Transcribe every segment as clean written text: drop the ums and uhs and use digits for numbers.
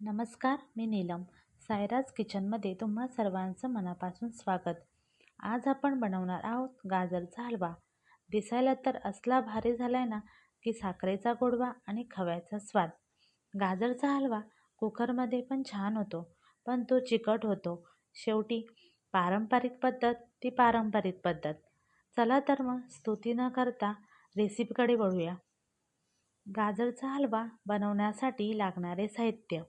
नमस्कार, मी नीलम. सायराज किचनमध्ये तुम्हा सर्वांचं मनापासून स्वागत. आज आपण बनवणार आहोत गाजरचा हलवा. दिसायला तर असला भारी झालाय ना की साखरेचा गोडवा आणि खव्याचा स्वाद. गाजरचा हलवा कुकरमध्ये पण छान होतो, पण तो चिकट होतो. शेवटी पारंपरिक पद्धत ती पारंपरिक पद्धत. चला तर मग स्तुती न करता रेसिपीकडे वळूया. गाजरचा हलवा बनवण्यासाठी लागणारे साहित्य: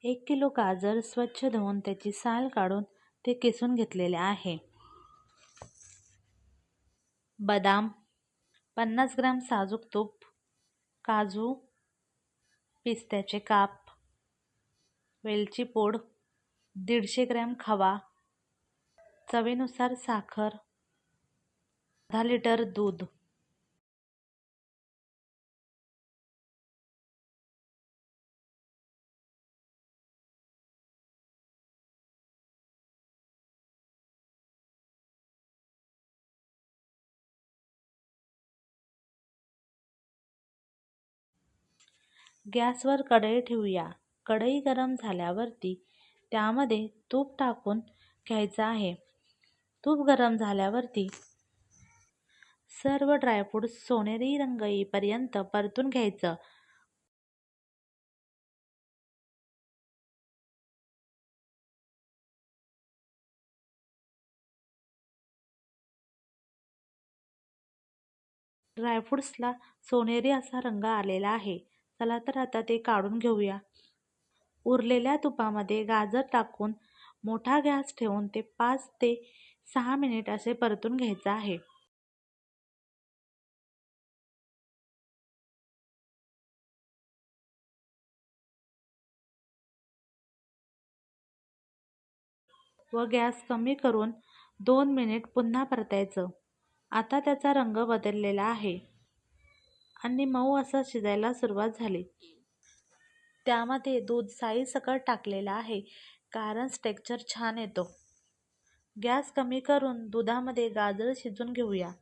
1 किलो गाजर स्वच्छ धुवून त्याची साल काढून ते किसून घेतलेले आहे. बदाम, 50 ग्रॅम साजूक तूप, काजू, पिस्त्याचे काप, वेलची पूड, 150 ग्रॅम खवा, चवीनुसार साखर, अर्धा लिटर दूध. गॅसवर कढई ठेवूया. कढई गरम झाल्यावरती त्यामध्ये तूप टाकून घ्यायचं आहे. तूप गरम झाल्यावरती सर्व ड्रायफ्रूट्स सोनेरी रंग येईपर्यंत परतून घ्यायचं. ड्रायफ्रूट्सला सोनेरी असा रंग आलेला आहे. चला तर आता ते काढून घेऊया. उरलेल्या तुपामध्ये गाजर टाकून मोठा गॅस ठेवून ते 5 ते 6 मिनिट असे परतून घ्यायचं आहे. व गॅस कमी करून 2 मिनिट पुन्हा परतायचं. आता त्याचा रंग बदललेला आहे आणि मऊ असं शिजायला सुरुवात झाली. त्यामध्ये दूध साईसकट टाकलेलं आहे कारण टेक्स्चर छान येतो. गॅस कमी करून दुधामध्ये गाजर शिजून घेऊया.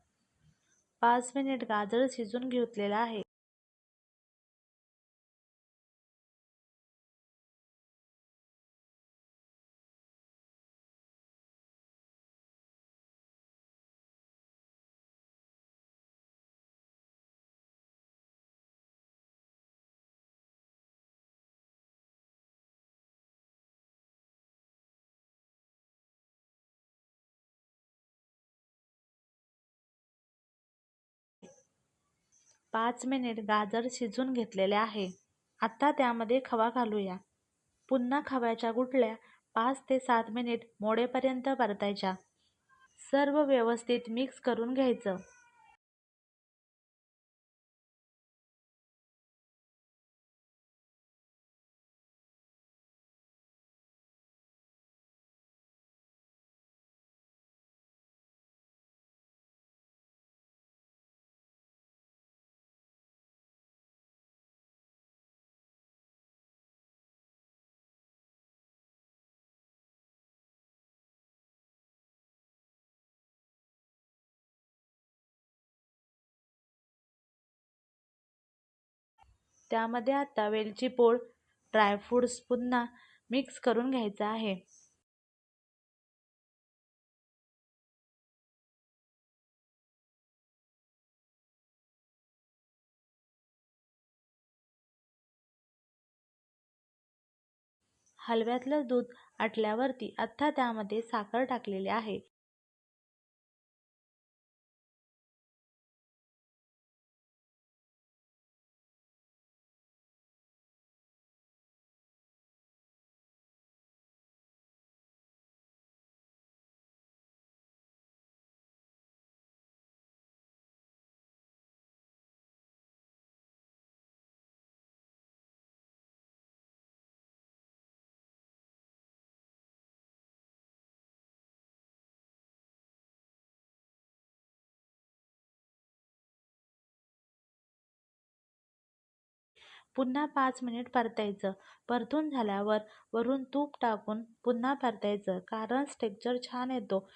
5 मिनिट गाजर शिजून घेतलेलं आहे. पाच मिनिट गाजर शिजून घेतलेले आहे. आता त्यामध्ये खवा घालूया. पुन्हा खव्याच्या गुठळ्या 5 ते 7 मिनिट मोडेपर्यंत परतायच्या. सर्व व्यवस्थित मिक्स करून घ्यायचं. त्यामध्ये आता वेलची पूड, ड्रायफ्रूट्स पुन्हा मिक्स करून घ्यायचं आहे. हलव्यातलं दूध आटल्यावरती आता त्यामध्ये साखर टाकलेली आहे. पुन्हा 5 मिनिट परतायचं. परतून झाल्यावर वरून तूप टाकून पुन्हा परतायचं कारण टेक्स्चर छान येतो.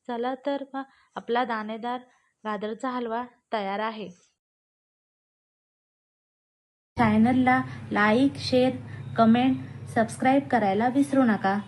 चला तर मग आपला दाणेदार गाजरचा हलवा तयार आहे. चॅनलला लाईक, शेअर, कमेंट, सबस्क्राईब करायला विसरू नका.